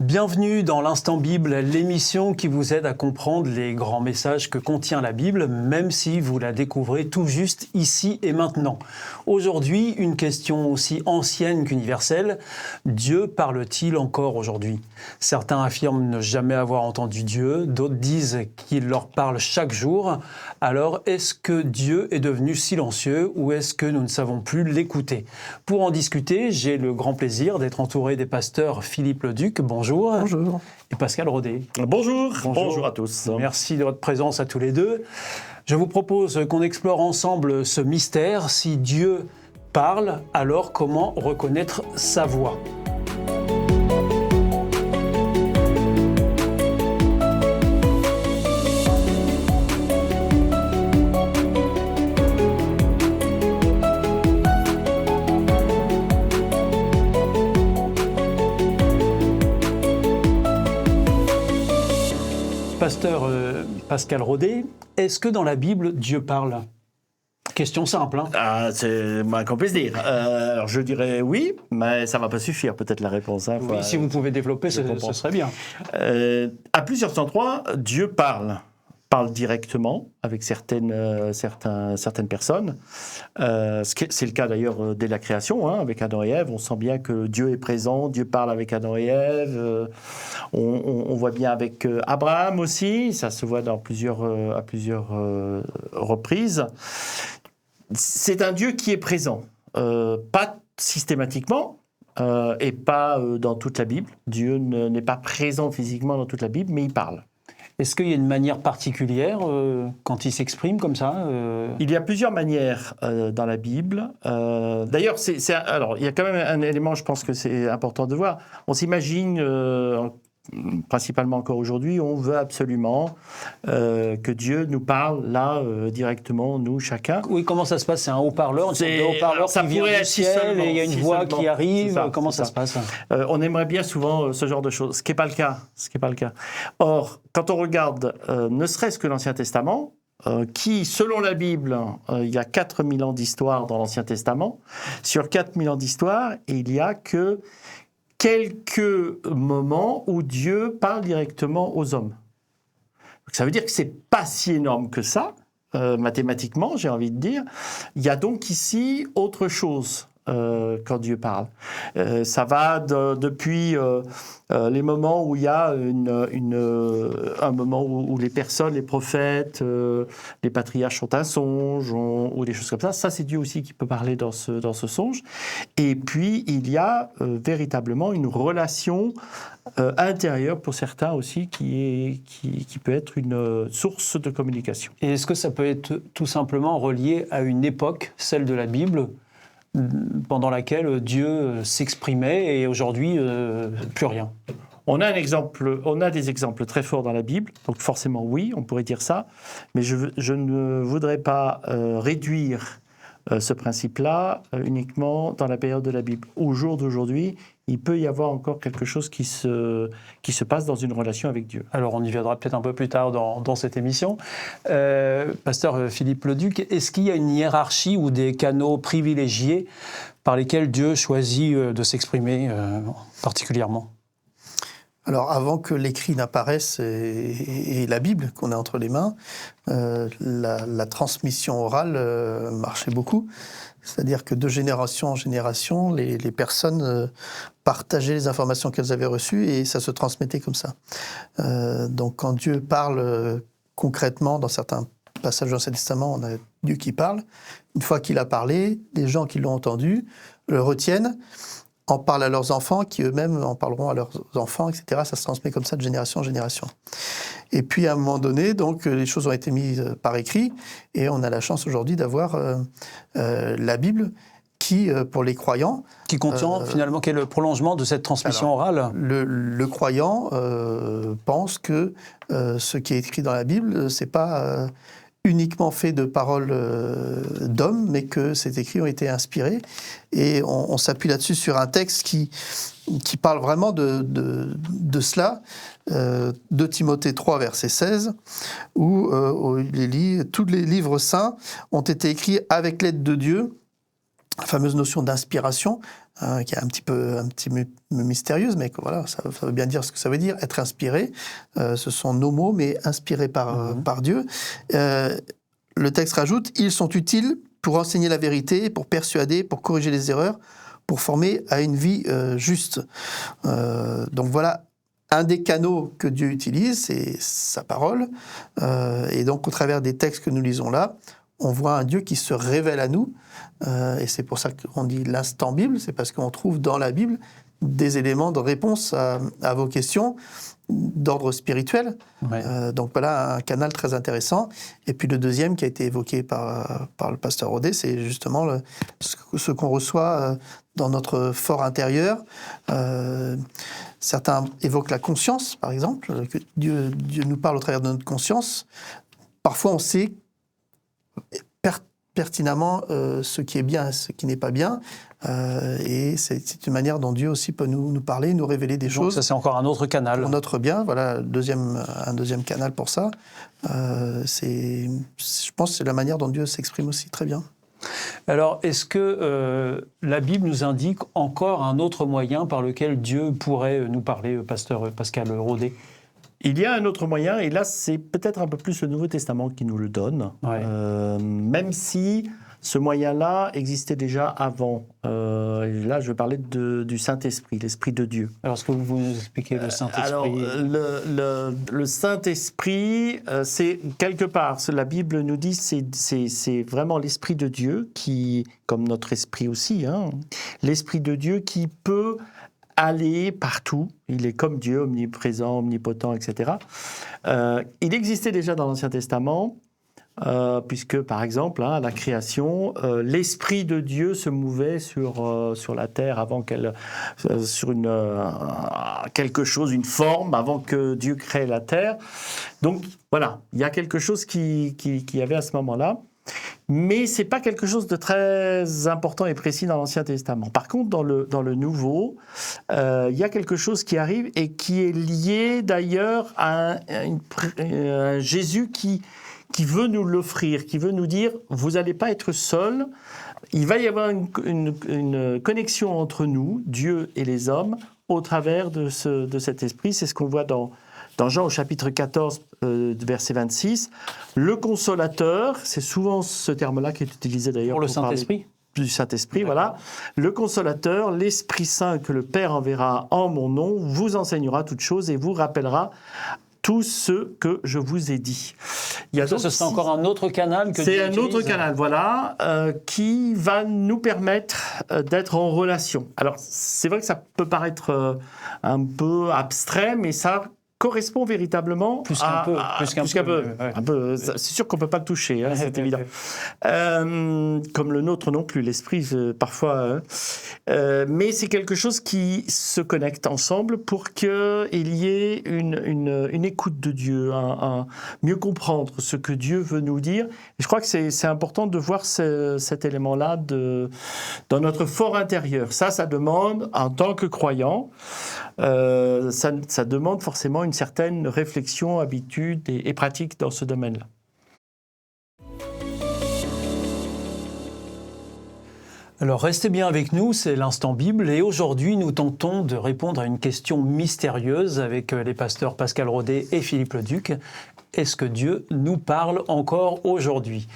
Bienvenue dans l'Instant Bible, l'émission qui vous aide à comprendre les grands messages que contient la Bible, même si vous la découvrez tout juste ici et maintenant. Aujourd'hui, une question aussi ancienne qu'universelle. Dieu parle-t-il encore aujourd'hui ? Certains affirment ne jamais avoir entendu Dieu, d'autres disent qu'il leur parle chaque jour. Alors, est-ce que Dieu est devenu silencieux ou est-ce que nous ne savons plus l'écouter ? Pour en discuter, j'ai le grand plaisir d'être entouré des pasteurs Philippe Leduc. Bonjour. Bonjour. Et Pascal Rodet. Bonjour. Bonjour à tous. Merci de votre présence à tous les deux. Je vous propose qu'on explore ensemble ce mystère. Si Dieu parle, alors comment reconnaître sa voix ? Pasteur Pascal Rodet, est-ce que dans la Bible, Dieu parle ? Question simple. C'est moins qu'on puisse dire. Alors je dirais oui, mais ça ne va pas suffire, peut-être la réponse. Oui, si vous pouvez développer, ce serait bien. À plusieurs endroits, Dieu parle directement avec certaines personnes. C'est le cas d'ailleurs dès la création, avec Adam et Ève. On sent bien que Dieu est présent, Dieu parle avec Adam et Ève. On voit bien avec Abraham aussi, ça se voit à plusieurs reprises. C'est un Dieu qui est présent, pas systématiquement, et pas dans toute la Bible. Dieu n'est pas présent physiquement dans toute la Bible, mais il parle. Est-ce qu'il y a une manière particulière quand il s'exprime comme ça Il y a plusieurs manières dans la Bible. D'ailleurs, alors, il y a quand même un élément, je pense que c'est important de voir. On s'imagine, principalement encore aujourd'hui, on veut absolument que Dieu nous parle là, directement, nous, chacun. Oui, comment ça se passe ? C'est un haut-parleur, une sorte de haut-parleur qui vient du ciel et il y a une voix qui arrive. Comment ça se passe ? On aimerait bien souvent ce genre de choses, ce qui n'est pas le cas. Or, quand on regarde ne serait-ce que l'Ancien Testament, qui, selon la Bible, il y a 4000 ans d'histoire dans l'Ancien Testament, sur 4000 ans d'histoire, il n'y a que quelques moments où Dieu parle directement aux hommes. Donc, ça veut dire que ce n'est pas si énorme que ça, mathématiquement, j'ai envie de dire. Il y a donc ici autre chose quand Dieu parle. Ça va depuis les moments où il y a un moment où les personnes, les prophètes, les patriarches ont un songe, ou des choses comme ça. Ça, c'est Dieu aussi qui peut parler dans ce songe. Et puis, il y a véritablement une relation intérieure pour certains aussi qui peut être une source de communication. Et est-ce que ça peut être tout simplement relié à une époque, celle de la Bible, pendant laquelle Dieu s'exprimait et aujourd'hui, plus rien. On a des exemples très forts dans la Bible, donc forcément oui, on pourrait dire ça, mais je ne voudrais pas réduire ce principe-là uniquement dans la période de la Bible. Au jour d'aujourd'hui, il peut y avoir encore quelque chose qui se passe dans une relation avec Dieu. Alors on y viendra peut-être un peu plus tard dans cette émission. Pasteur Philippe Leduc, est-ce qu'il y a une hiérarchie ou des canaux privilégiés par lesquels Dieu choisit de s'exprimer particulièrement ? Alors, avant que l'écrit n'apparaisse et la Bible qu'on a entre les mains, la transmission orale marchait beaucoup. C'est-à-dire que de génération en génération, les personnes partageaient les informations qu'elles avaient reçues et ça se transmettait comme ça. Donc, quand Dieu parle concrètement dans certains passages de l'Ancien Testament, on a Dieu qui parle. Une fois qu'il a parlé, les gens qui l'ont entendu le retiennent, en parlent à leurs enfants, qui eux-mêmes en parleront à leurs enfants, etc. Ça se transmet comme ça de génération en génération. Et puis, à un moment donné, donc, les choses ont été mises par écrit, et on a la chance aujourd'hui d'avoir la Bible qui, pour les croyants... Qui contient finalement quel est le prolongement de cette transmission orale ? Le croyant pense que ce qui est écrit dans la Bible, c'est pas... uniquement fait de paroles d'hommes, mais que ces écrits ont été inspirés. Et on s'appuie là-dessus sur un texte qui parle vraiment de cela, 2 Timothée 3, verset 16, où tous les livres saints ont été écrits avec l'aide de Dieu, la fameuse notion d'inspiration, qui est un petit peu mystérieuse, mais voilà, ça veut bien dire ce que ça veut dire, être inspiré. Ce sont nos mots, mais inspirés par Dieu. Le texte rajoute « Ils sont utiles pour enseigner la vérité, pour persuader, pour corriger les erreurs, pour former à une vie juste. » Donc voilà, un des canaux que Dieu utilise, c'est sa parole. Et donc, au travers des textes que nous lisons là, on voit un Dieu qui se révèle à nous. Et c'est pour ça qu'on dit l'instant Bible, c'est parce qu'on trouve dans la Bible des éléments de réponse à vos questions d'ordre spirituel. Ouais. Donc voilà un canal très intéressant. Et puis le deuxième qui a été évoqué par le pasteur Rodet, c'est justement ce qu'on reçoit dans notre fort intérieur. Certains évoquent la conscience, par exemple, que Dieu nous parle au travers de notre conscience. Parfois on sait pertinemment ce qui est bien et ce qui n'est pas bien. Et c'est une manière dont Dieu aussi peut nous parler, nous révéler des choses. Ça, c'est encore un autre canal. Pour notre bien, voilà, un deuxième canal pour ça. Je pense que c'est la manière dont Dieu s'exprime aussi très bien. Alors, est-ce que la Bible nous indique encore un autre moyen par lequel Dieu pourrait nous parler, pasteur Pascal Rodet ? Il y a un autre moyen, et là, c'est peut-être un peu plus le Nouveau Testament qui nous le donne, ouais. Même si ce moyen-là existait déjà avant. Là, je vais parler du Saint-Esprit, l'Esprit de Dieu. Alors, est-ce que vous nous expliquez le Saint-Esprit ? Alors, le Saint-Esprit, c'est quelque part, la Bible nous dit, c'est vraiment l'Esprit de Dieu qui, comme notre esprit aussi, hein, l'Esprit de Dieu qui peut aller partout. Il est comme Dieu, omniprésent, omnipotent, etc. Il existait déjà dans l'Ancien Testament, puisque, par exemple, à la création, l'Esprit de Dieu se mouvait sur la terre avant sur quelque chose, une forme, avant que Dieu crée la terre. Donc, voilà, il y a quelque chose qui y avait à ce moment-là. Mais ce n'est pas quelque chose de très important et précis dans l'Ancien Testament. Par contre, dans le Nouveau, il y a quelque chose qui arrive et qui est lié d'ailleurs à un Jésus qui veut nous l'offrir, qui veut nous dire « vous n'allez pas être seul ». Il va y avoir une connexion entre nous, Dieu et les hommes, au travers de cet esprit. C'est ce qu'on voit dans Jean au chapitre 14, verset 26. Le consolateur, c'est souvent ce terme-là qui est utilisé d'ailleurs pour le Saint-Esprit. Du Saint-Esprit, voilà. Le consolateur, l'Esprit Saint que le Père enverra en mon nom, vous enseignera toutes choses et vous rappellera tout ce que je vous ai dit. Il y a donc, ce sera encore un autre canal que c'est un autre canal, voilà, qui va nous permettre d'être en relation. Alors, c'est vrai que ça peut paraître un peu abstrait, mais ça correspond véritablement plus qu'un peu. Ouais. C'est sûr qu'on ne peut pas le toucher, hein, c'est évident. Comme le nôtre non plus, l'esprit parfois. Mais c'est quelque chose qui se connecte ensemble pour qu'il y ait une écoute de Dieu, mieux comprendre ce que Dieu veut nous dire. Et je crois que c'est important de voir cet élément-là dans notre fort intérieur. Ça demande, en tant que croyant, ça demande forcément une certaine réflexion, habitude et pratique dans ce domaine-là. Alors restez bien avec nous, c'est l'Instant Bible et aujourd'hui nous tentons de répondre à une question mystérieuse avec les pasteurs Pascal Rodet et Philippe Leduc. Est-ce que Dieu nous parle encore aujourd'hui ?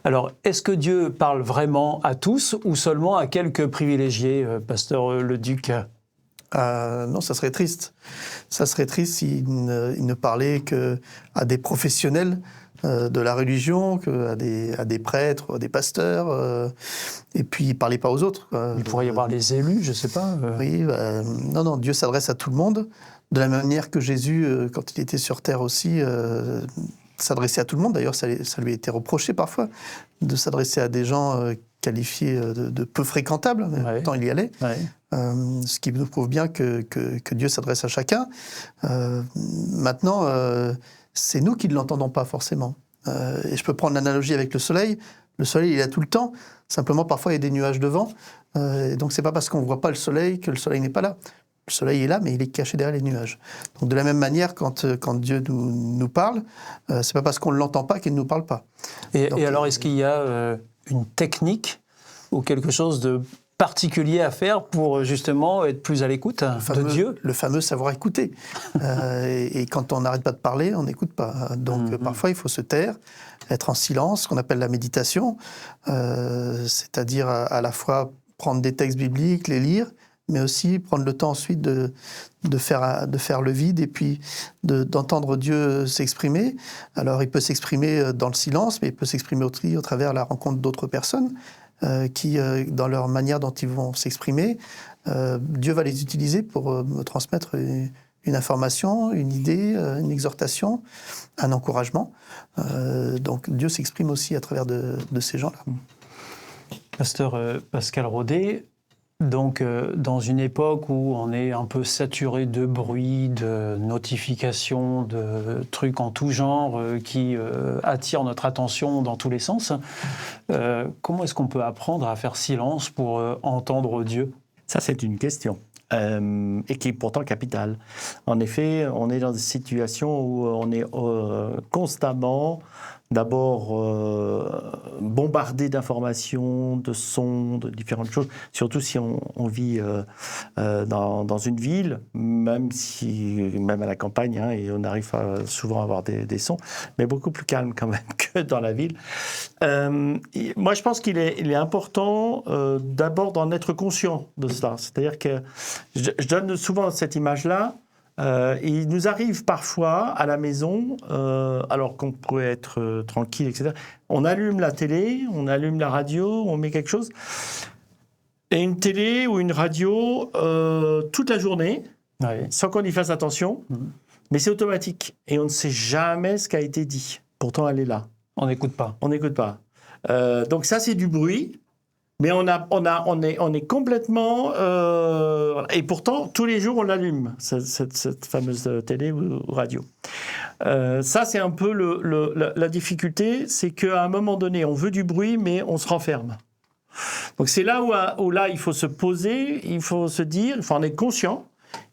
Alors, est-ce que Dieu parle vraiment à tous ou seulement à quelques privilégiés, pasteur Leduc ? Non, ça serait triste. Ça serait triste s'il ne parlait qu'à des professionnels de la religion, qu'à des prêtres, à des pasteurs, et puis il ne parlait pas aux autres. Il pourrait y avoir des élus, je ne sais pas. Oui, non, Dieu s'adresse à tout le monde, de la même manière que Jésus, quand il était sur terre aussi, s'adressait à tout le monde. D'ailleurs, ça lui a été reproché parfois de s'adresser à des gens qualifiés de peu fréquentables, mais pourtant il y allait. Ouais. Ce qui nous prouve bien que Dieu s'adresse à chacun. Maintenant, c'est nous qui ne l'entendons pas forcément. Et je peux prendre l'analogie avec le soleil. Le soleil, il est là tout le temps. Simplement, parfois, il y a des nuages devant. Et donc, ce n'est pas parce qu'on ne voit pas le soleil que le soleil n'est pas là. Le soleil est là, mais il est caché derrière les nuages. Donc, de la même manière, quand Dieu nous parle, ce n'est pas parce qu'on ne l'entend pas qu'il ne nous parle pas. Et alors, est-ce qu'il y a une technique ou quelque chose de particulier à faire pour justement être plus à l'écoute de Dieu? Le fameux savoir écouter. Et quand on n'arrête pas de parler, on n'écoute pas. Donc parfois, il faut se taire, être en silence, ce qu'on appelle la méditation, c'est-à-dire à la fois prendre des textes bibliques, les lire, mais aussi prendre le temps ensuite de faire le vide et puis d'entendre Dieu s'exprimer. Alors, il peut s'exprimer dans le silence, mais il peut s'exprimer aussi au travers de la rencontre d'autres personnes qui, dans leur manière dont ils vont s'exprimer, Dieu va les utiliser pour me transmettre une information, une idée, une exhortation, un encouragement. Donc, Dieu s'exprime aussi à travers de ces gens-là. Pasteur Pascal Rodet, donc dans une époque où on est un peu saturé de bruit, de notifications, de trucs en tout genre qui attirent notre attention dans tous les sens, comment est-ce qu'on peut apprendre à faire silence pour entendre Dieu? Ça, c'est une question. Et qui est pourtant capitale. En effet, on est dans des situations où on est constamment d'abord bombardé d'informations, de sons, de différentes choses, surtout si on vit dans une ville, même à la campagne, hein, et on arrive souvent à avoir des sons, mais beaucoup plus calme quand même que dans la ville. Moi, je pense qu'il est important d'abord d'en être conscient de cela. C'est-à-dire que je donne souvent cette image-là. Il nous arrive parfois à la maison, alors qu'on pourrait être tranquille, etc. On allume la télé, on allume la radio, on met quelque chose, et une télé ou une radio toute la journée, sans qu'on y fasse attention, mais c'est automatique. Et on ne sait jamais ce qui a été dit. Pourtant, elle est là. On n'écoute pas. On n'écoute pas. Donc ça, c'est du bruit. Mais on est complètement... et pourtant, tous les jours, on l'allume, cette fameuse télé ou radio. Ça, c'est un peu la difficulté, c'est qu'à un moment donné, on veut du bruit, mais on se renferme. Donc c'est là où là, il faut se poser, il faut se dire, il faut en être conscient,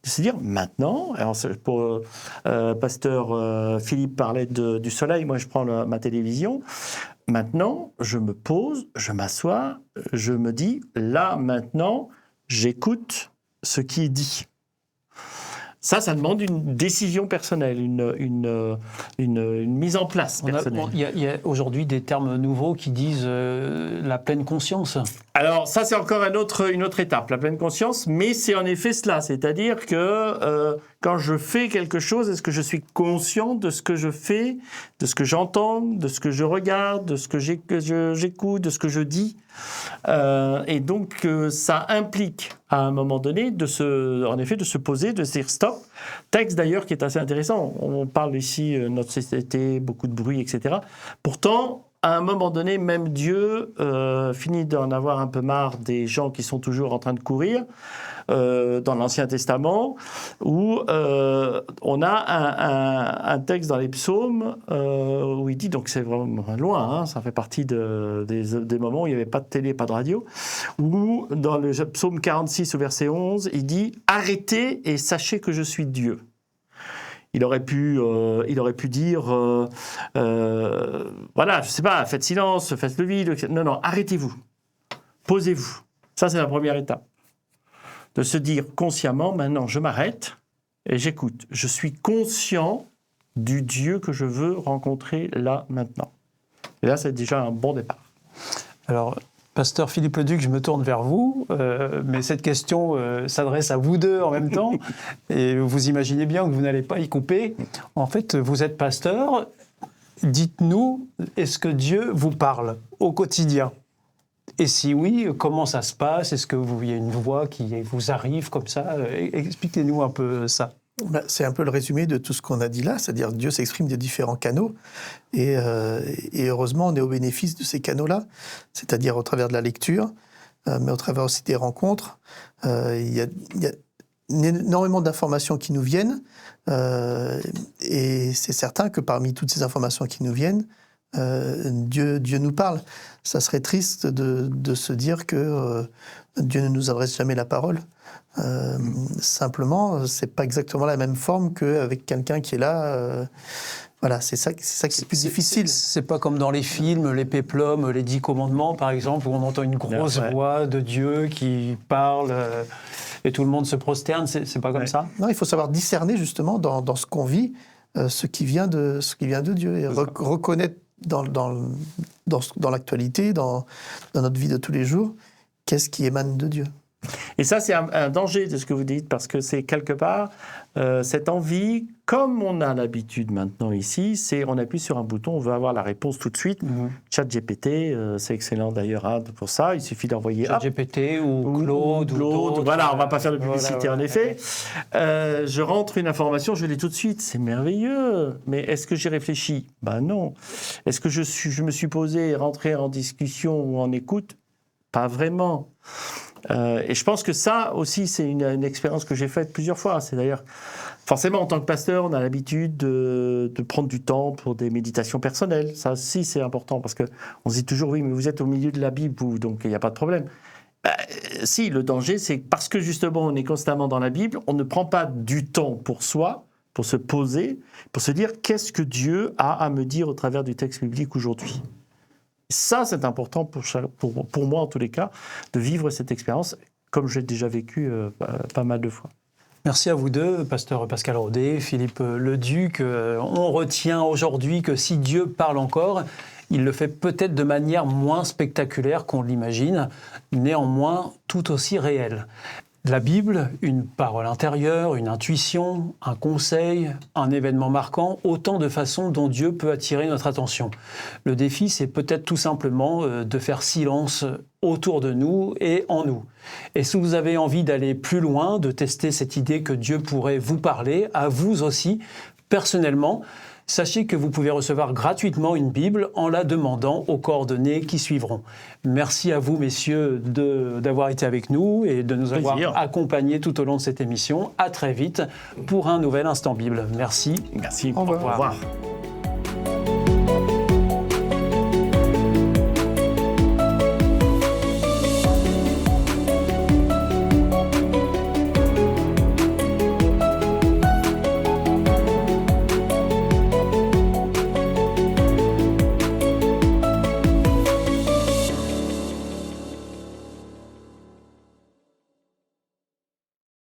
de se dire, maintenant, alors pour pasteur Philippe parlait du soleil, moi je prends ma télévision. Maintenant, je me pose, je m'assois, je me dis, là, maintenant, j'écoute ce qui est dit. Ça demande une décision personnelle, une mise en place personnelle. Il y a aujourd'hui des termes nouveaux qui disent la pleine conscience. Alors ça, c'est encore une autre étape, la pleine conscience, mais c'est en effet cela, c'est-à-dire que quand je fais quelque chose, est-ce que je suis conscient de ce que je fais, de ce que j'entends, de ce que je regarde, de ce que j'écoute, de ce que je dis, et donc ça implique à un moment donné de se poser, de se dire stop. Texte d'ailleurs qui est assez intéressant. On parle ici notre société, beaucoup de bruit, etc. Pourtant, à un moment donné, même Dieu finit d'en avoir un peu marre des gens qui sont toujours en train de courir. Dans l'Ancien Testament, où on a un texte dans les psaumes où il dit, donc c'est vraiment loin, hein, ça fait partie des moments où il n'y avait pas de télé, pas de radio, où dans le psaume 46 au verset 11, il dit « Arrêtez et sachez que je suis Dieu ». Il aurait pu dire, voilà, je ne sais pas, faites silence, faites le vide. Non, arrêtez-vous, posez-vous. Ça, c'est la première étape. De se dire consciemment, maintenant, je m'arrête et j'écoute. Je suis conscient du Dieu que je veux rencontrer là, maintenant. Et là, c'est déjà un bon départ. Alors, pasteur Philippe Leduc, je me tourne vers vous, mais cette question s'adresse à vous deux en même temps, et vous imaginez bien que vous n'allez pas y couper. En fait, vous êtes pasteur. Dites-nous, est-ce que Dieu vous parle au quotidien ? Et si oui, comment ça se passe ? Est-ce qu'il y a une voix qui vous arrive comme ça ? Expliquez-nous un peu ça. C'est un peu le résumé de tout ce qu'on a dit là, c'est-à-dire Dieu s'exprime de différents canaux, et heureusement on est au bénéfice de ces canaux-là, c'est-à-dire au travers de la lecture, mais au travers aussi des rencontres. Il y a énormément d'informations qui nous viennent, et c'est certain que parmi toutes ces informations qui nous viennent, Dieu nous parle. Ça serait triste de se dire que Dieu ne nous adresse jamais la parole. Simplement, c'est pas exactement la même forme qu'avec quelqu'un qui est là. Voilà, c'est ça qui est plus difficile. C'est pas comme dans les films, les péplums, les 10 commandements, par exemple, où on entend une grosse voix de Dieu qui parle et tout le monde se prosterne. C'est pas comme ça. Non, il faut savoir discerner justement dans ce qu'on vit, ce qui vient de Dieu, et reconnaître dans l'actualité, dans notre vie de tous les jours, qu'est-ce qui émane de Dieu. Et ça, c'est un danger de ce que vous dites, parce que c'est quelque part cette envie, comme on a l'habitude maintenant ici, c'est on appuie sur un bouton, on veut avoir la réponse tout de suite. ChatGPT, c'est excellent d'ailleurs pour ça, il suffit d'envoyer... ChatGPT ou Claude ou d'autres. Voilà, on ne va pas faire de publicité en effet. Je rentre une information, je l'ai tout de suite, c'est merveilleux. Mais est-ce que j'ai réfléchi ? Ben non. Est-ce que je me suis posé, rentré en discussion ou en écoute ? Pas vraiment. Et je pense que ça aussi, c'est une expérience que j'ai faite plusieurs fois. C'est d'ailleurs, forcément, en tant que pasteur, on a l'habitude de prendre du temps pour des méditations personnelles. Ça aussi, c'est important parce qu'on se dit toujours, oui, mais vous êtes au milieu de la Bible, vous, donc il n'y a pas de problème. Si, le danger, c'est parce que justement, on est constamment dans la Bible, on ne prend pas du temps pour soi, pour se poser, pour se dire, qu'est-ce que Dieu a à me dire au travers du texte biblique aujourd'hui ? Ça, c'est important pour moi, en tous les cas, de vivre cette expérience, comme j'ai déjà vécu pas mal de fois. Merci à vous deux, pasteur Pascal Rodet, Philippe Leduc. On retient aujourd'hui que si Dieu parle encore, il le fait peut-être de manière moins spectaculaire qu'on l'imagine, néanmoins tout aussi réelle. La Bible, une parole intérieure, une intuition, un conseil, un événement marquant, autant de façons dont Dieu peut attirer notre attention. Le défi, c'est peut-être tout simplement de faire silence autour de nous et en nous. Et si vous avez envie d'aller plus loin, de tester cette idée que Dieu pourrait vous parler, à vous aussi, personnellement, sachez que vous pouvez recevoir gratuitement une Bible en la demandant aux coordonnées qui suivront. Merci à vous, messieurs, d'avoir été avec nous et de nous avoir accompagnés tout au long de cette émission. À très vite pour un nouvel Instant Bible. Merci. Merci. Au revoir. Au revoir.